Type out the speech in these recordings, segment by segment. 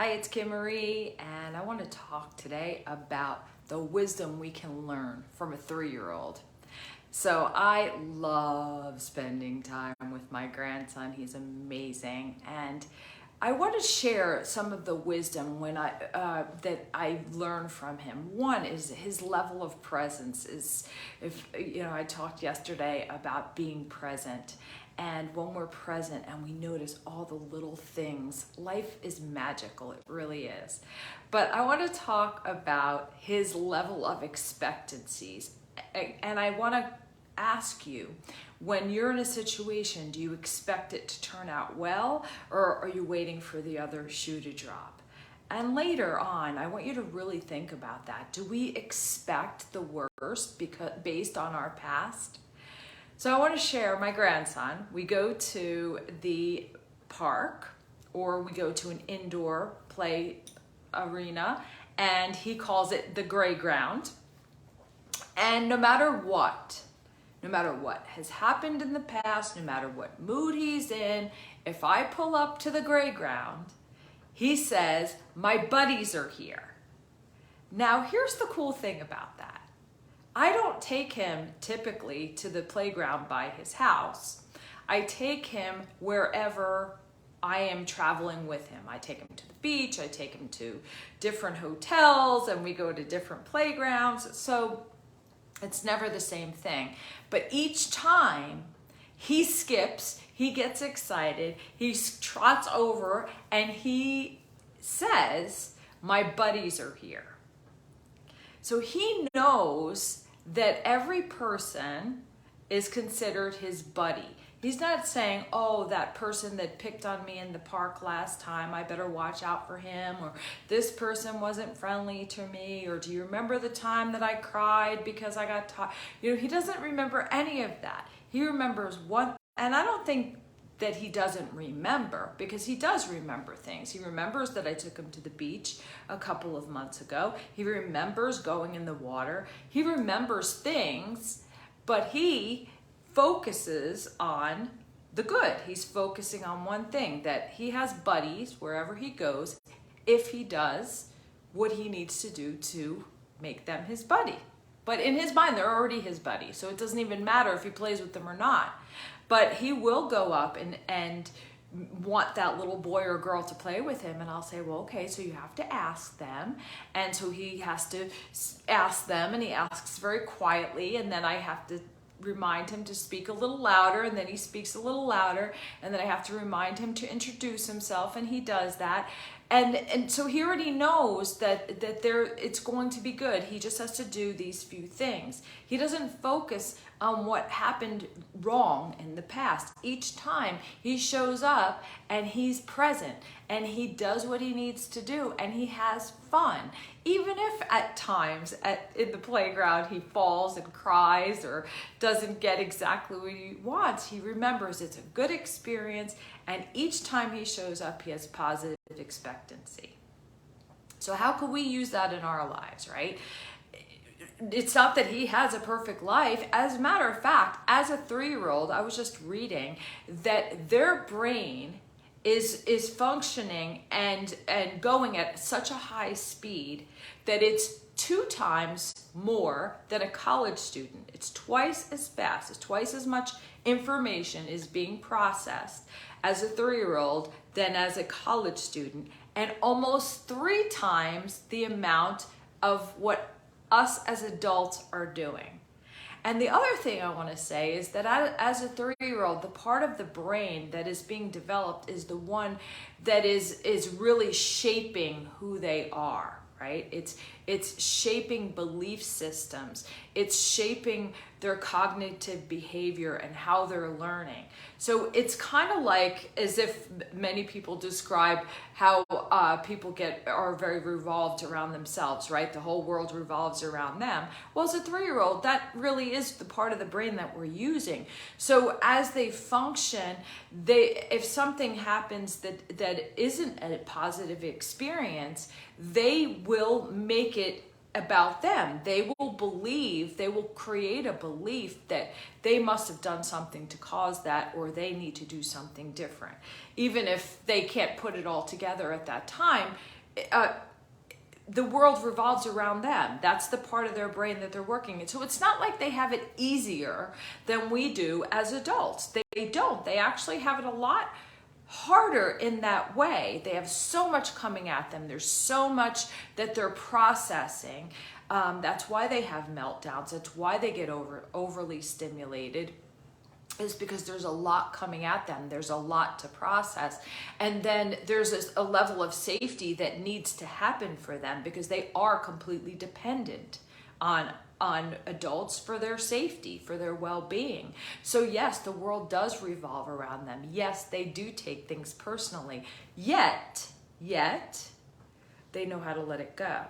Hi, it's Kim Marie, and I want to talk today about the wisdom we can learn from a 3-year-old. So I love spending time with my grandson. He's amazing, and I want to share some of the wisdom that I learned from him. One is his level of presence. I talked yesterday about being present. And when we're present and we notice all the little things, life is magical, it really is. But I want to talk about his level of expectancies. And I want to ask you, when you're in a situation, do you expect it to turn out well, or are you waiting for the other shoe to drop? And later on, I want you to really think about that. Do we expect the worst based on our past? So I want to share my grandson. We go to the park or we go to an indoor play arena, and he calls it the gray ground. And no matter what has happened in the past, no matter what mood he's in, if I pull up to the gray ground, he says, "My buddies are here." Now, here's the cool thing about that. I don't take him typically to the playground by his house. I take him wherever I am traveling with him. I take him to the beach, I take him to different hotels, and we go to different playgrounds. So it's never the same thing. But each time he skips, he gets excited, he trots over, and he says, "My buddies are here." So he knows that every person is considered his buddy. He's not saying, "Oh, that person that picked on me in the park last time, I better watch out for him," or "This person wasn't friendly to me," or "Do you remember the time that I cried because I got taught?" He doesn't remember any of that. He remembers one, and I don't think that he doesn't remember, because he does remember things. He remembers that I took him to the beach a couple of months ago. He remembers going in the water. He remembers things, but he focuses on the good. He's focusing on one thing, that he has buddies wherever he goes, if he does what he needs to do to make them his buddy. But in his mind, they're already his buddy, so it doesn't even matter if he plays with them or not. But he will go up and want that little boy or girl to play with him, and I'll say, "Well, okay, so you have to ask them." And so he has to ask them, and he asks very quietly, and then I have to remind him to speak a little louder, and then he speaks a little louder, and then I have to remind him to introduce himself, and he does that. And so he already knows that it's going to be good. He just has to do these few things. He doesn't focus on what happened wrong in the past. Each time he shows up and he's present and he does what he needs to do and he has fun. Even if at times in the playground he falls and cries or doesn't get exactly what he wants, he remembers it's a good experience, and each time he shows up he has positive expectancy. So how can we use that in our lives, right? It's not that he has a perfect life. As a matter of fact, as a 3-year-old, I was just reading that their brain is functioning and going at such a high speed that it's 2 times more than a college student. It's twice as fast, it's twice as much information is being processed as a 3-year-old than as a college student, and almost 3 times the amount of what us as adults are doing. And the other thing I want to say is that as a 3-year-old, the part of the brain that is being developed is the one that is really shaping who they are, right? It's shaping belief systems. It's shaping their cognitive behavior and how they're learning. So it's kind of like as if many people describe how people are very revolved around themselves, right? The whole world revolves around them. Well, as a 3-year-old, that really is the part of the brain that we're using. So as they function, if something happens that isn't a positive experience, they will make it about them. They will believe, they will create a belief that they must have done something to cause that, or they need to do something different. Even if they can't put it all together at that time, the world revolves around them. That's the part of their brain that they're working in. So it's not like they have it easier than we do as adults. They don't. They actually have it a lot harder in that way. They have so much coming at them. There's so much that they're processing. That's why they have meltdowns. That's why they get overly stimulated, is because there's a lot coming at them. There's a lot to process. And then there's a level of safety that needs to happen for them, because they are completely dependent on adults for their safety, for their well-being. So yes, the world does revolve around them. Yes, they do take things personally. Yet, they know how to let it go.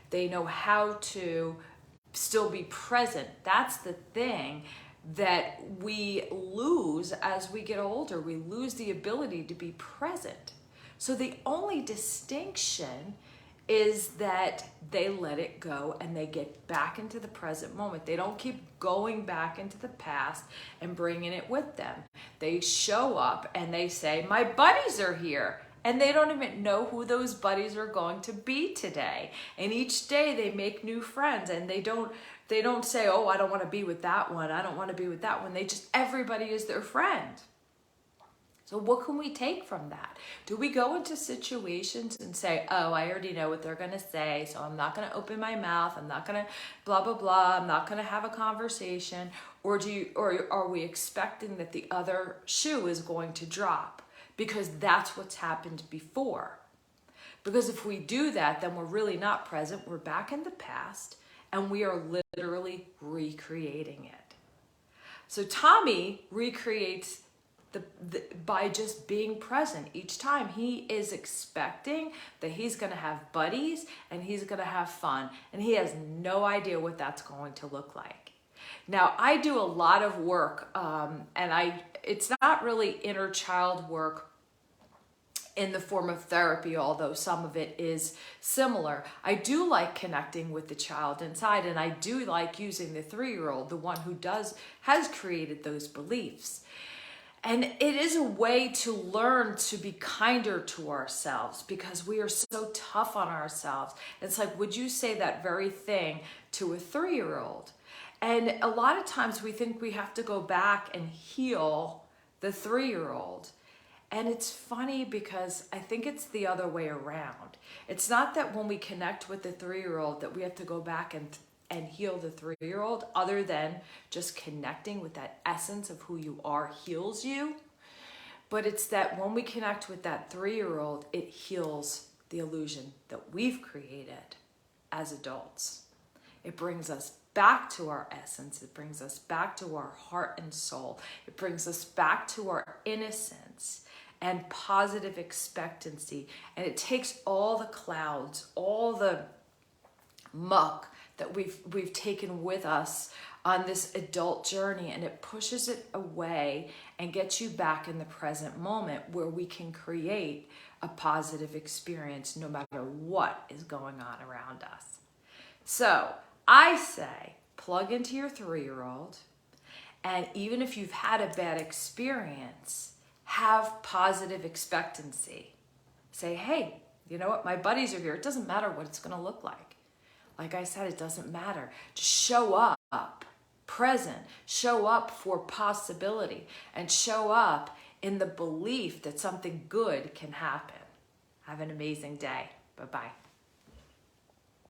They know how to still be present. That's the thing that we lose as we get older. We lose the ability to be present. So the only distinction is that they let it go and they get back into the present moment. They don't keep going back into the past and bringing it with them. They show up and they say, my buddies are here. And they don't even know who those buddies are going to be today. And each day they make new friends, and they don't say, oh, I don't want to be with that one. I don't want to be with that one. Everybody is their friend. So what can we take from that? Do we go into situations and say, oh, I already know what they're going to say, so I'm not going to open my mouth. I'm not going to blah, blah, blah. I'm not going to have a conversation. Or are we expecting that the other shoe is going to drop? Because that's what's happened before. Because if we do that, then we're really not present. We're back in the past, and we are literally recreating it. So Tommy recreates by just being present each time. He is expecting that he's going to have buddies and he's going to have fun, and he has no idea what that's going to look like. Now, I do a lot of work, and it's not really inner child work in the form of therapy, although some of it is similar. I do like connecting with the child inside, and I do like using the 3-year-old, the one who has created those beliefs. And it is a way to learn to be kinder to ourselves, because we are so tough on ourselves. It's like, would you say that very thing to a 3-year-old? And a lot of times we think we have to go back and heal the 3-year-old. And it's funny, because I think it's the other way around. It's not that when we connect with the 3-year-old that we have to go back and heal the 3-year-old, other than just connecting with that essence of who you are heals you. But it's that when we connect with that 3-year-old, it heals the illusion that we've created as adults. It brings us back to our essence. It brings us back to our heart and soul. It brings us back to our innocence and positive expectancy. And it takes all the clouds, all the muck that we've taken with us on this adult journey, and it pushes it away and gets you back in the present moment, where we can create a positive experience no matter what is going on around us. So I say, plug into your 3-year-old, and even if you've had a bad experience, have positive expectancy. Say, hey, you know what? My buddies are here. It doesn't matter what it's going to look like. Like I said, it doesn't matter. Just show up, present, show up for possibility, and show up in the belief that something good can happen. Have an amazing day. Bye-bye.